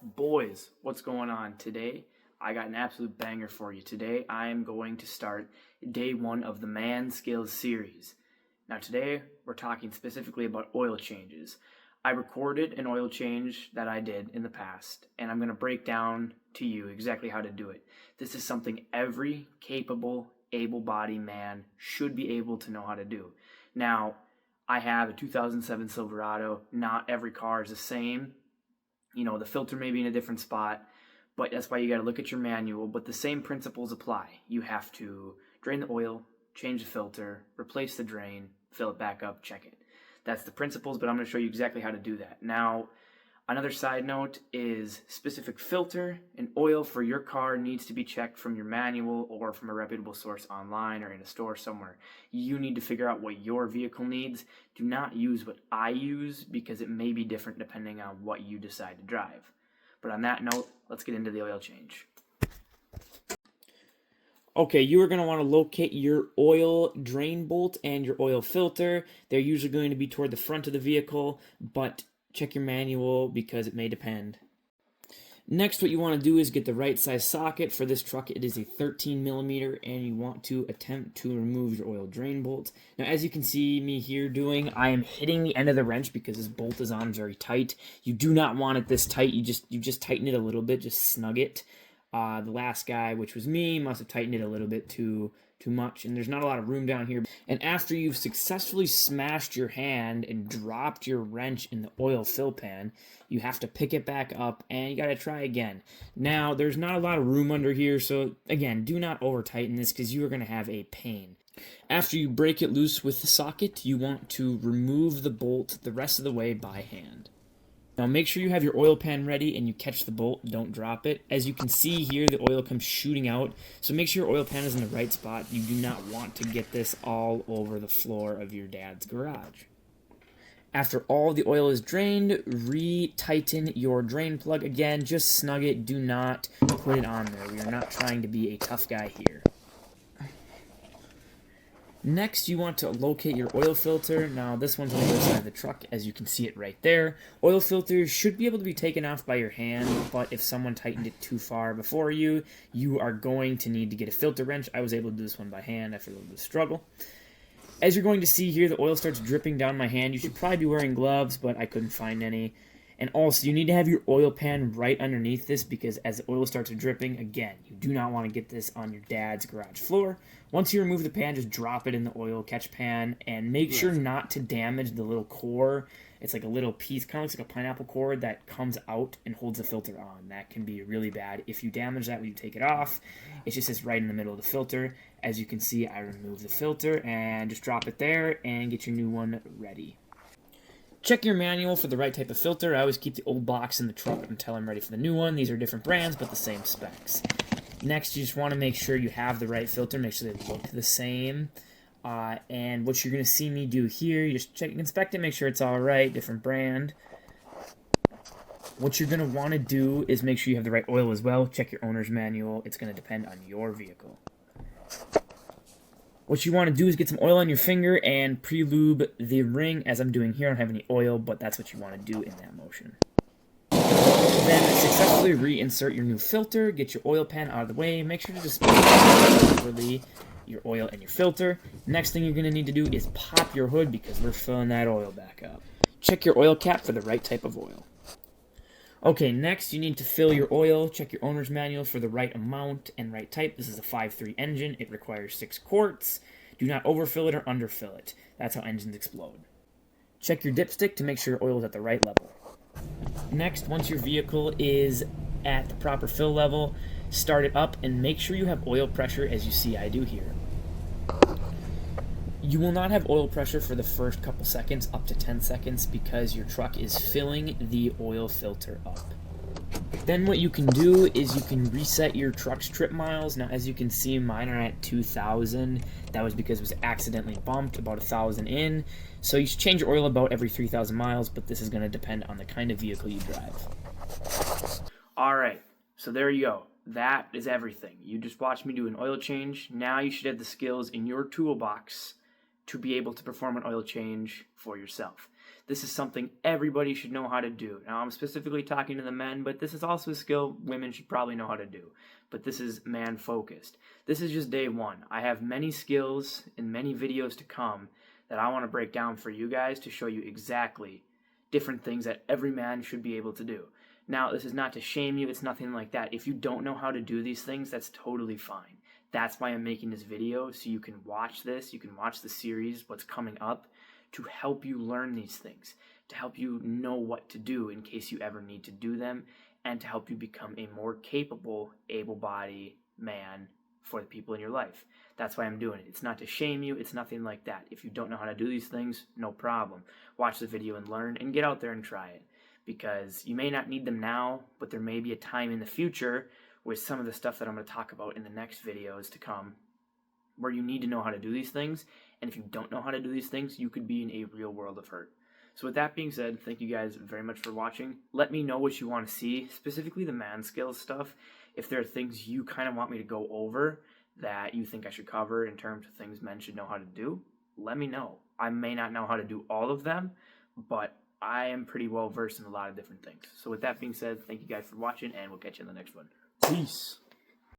Boys, what's going on? Today, I got an absolute banger for you. Today, I am going to start day one of the Man Skills series. Now, today, we're talking specifically about oil changes. I recorded an oil change that I did in the past, and I'm going to break down to you exactly how to do it. This is something every capable, able-bodied man should be able to know how to do. Now, I have a 2007 Silverado. Not every car is the same. You know, the filter may be in a different spot, but that's why you got to look at your manual. But the same principles apply. You have to drain the oil, change the filter, replace the drain, fill it back up, check it. That's the principles, but I'm going to show you exactly how to do that. Now, another side note is specific filter and oil for your car needs to be checked from your manual or from a reputable source online or in a store somewhere. You need to figure out what your vehicle needs. Do not use what I use because it may be different depending on what you decide to drive. But on that note, let's get into the oil change. Okay, you are going to want to locate your oil drain bolt and your oil filter. They're usually going to be toward the front of the vehicle, but check your manual because it may depend. Next, what you want to do is get the right size socket. For this truck, it is a 13 millimeter, and you want to attempt to remove your oil drain bolt. Now, as you can see me here doing, I am hitting the end of the wrench because this bolt is on very tight. You do not want it this tight. You just tighten it a little bit, just snug it. The last guy, which was me, must have tightened it a little bit too much, and there's not a lot of room down here. And after you've successfully smashed your hand and dropped your wrench in the oil fill pan, you have to pick it back up and you got to try again. Now, there's not a lot of room under here, so again, do not over tighten this because you are going to have a pain. After you break it loose with the socket, you want to remove the bolt the rest of the way by hand. Now make sure you have your oil pan ready and you catch the bolt, don't drop it. As you can see here, the oil comes shooting out, so make sure your oil pan is in the right spot. You do not want to get this all over the floor of your dad's garage. After all the oil is drained, re-tighten your drain plug again. Just snug it, do not put it on there. We are not trying to be a tough guy here. Next, you want to locate your oil filter. Now, this one's on the other side of the truck, as you can see it right there. Oil filters should be able to be taken off by your hand, but if someone tightened it too far before you, you are going to need to get a filter wrench. I was able to do this one by hand after a little bit of struggle. As you're going to see here, the oil starts dripping down my hand. You should probably be wearing gloves, but I couldn't find any. And also, you need to have your oil pan right underneath this because as the oil starts dripping, again, you do not want to get this on your dad's garage floor. Once you remove the pan, just drop it in the oil catch pan and make sure not to damage the little core. It's like a little piece, kind of looks like a pineapple core that comes out and holds the filter on. That can be really bad. If you damage that when you take it off, it just sits right in the middle of the filter. As you can see, I remove the filter and just drop it there and get your new one ready. Check your manual for the right type of filter. I always keep the old box in the truck until I'm ready for the new one. These are different brands, but the same specs. Next, you just want to make sure you have the right filter. Make sure they look the same. And what you're going to see me do here, you just check, inspect it, make sure it's all right. Different brand. What you're going to want to do is make sure you have the right oil as well. Check your owner's manual. It's going to depend on your vehicle. What you want to do is get some oil on your finger and pre-lube the ring, as I'm doing here. I don't have any oil, but that's what you want to do in that motion. Then successfully reinsert your new filter, get your oil pan out of the way, make sure to just properly your oil and your filter. Next thing you're going to need to do is pop your hood because we're filling that oil back up. Check your oil cap for the right type of oil. Okay, next you need to fill your oil. Check your owner's manual for the right amount and right type. This is a 5.3 engine. It requires 6 quarts. Do not overfill it or underfill it. That's how engines explode. Check your dipstick to make sure your oil is at the right level. Next, once your vehicle is at the proper fill level, start it up and make sure you have oil pressure as you see I do here. You will not have oil pressure for the first couple seconds, up to 10 seconds, because your truck is filling the oil filter up. Then what you can do is you can reset your truck's trip miles. Now, as you can see, mine are at 2,000. That was because it was accidentally bumped about 1,000 in. So you should change your oil about every 3,000 miles, but this is going to depend on the kind of vehicle you drive. All right, so there you go. That is everything. You just watched me do an oil change. Now you should have the skills in your toolbox to be able to perform an oil change for yourself. This is something everybody should know how to do. Now, I'm specifically talking to the men, but this is also a skill women should probably know how to do. But this is man-focused. This is just day one. I have many skills and many videos to come that I want to break down for you guys to show you exactly different things that every man should be able to do. Now, this is not to shame you. It's nothing like that. If you don't know how to do these things, that's totally fine. That's why I'm making this video, so you can watch this. You can watch the series, what's coming up, to help you learn these things, to help you know what to do in case you ever need to do them, and to help you become a more capable, able-bodied man for the people in your life. That's why I'm doing it. It's not to shame you. It's nothing like that. If you don't know how to do these things, no problem. Watch the video and learn, and get out there and try it, because you may not need them now, but there may be a time in the future with some of the stuff that I'm going to talk about in the next videos to come where you need to know how to do these things. And if you don't know how to do these things, you could be in a real world of hurt. So with that being said, thank you guys very much for watching. Let me know what you want to see, specifically the man skills stuff. If there are things you kind of want me to go over that you think I should cover in terms of things men should know how to do, let me know. I may not know how to do all of them, but I am pretty well versed in a lot of different things. So with that being said, thank you guys for watching, and we'll catch you in the next one. Peace.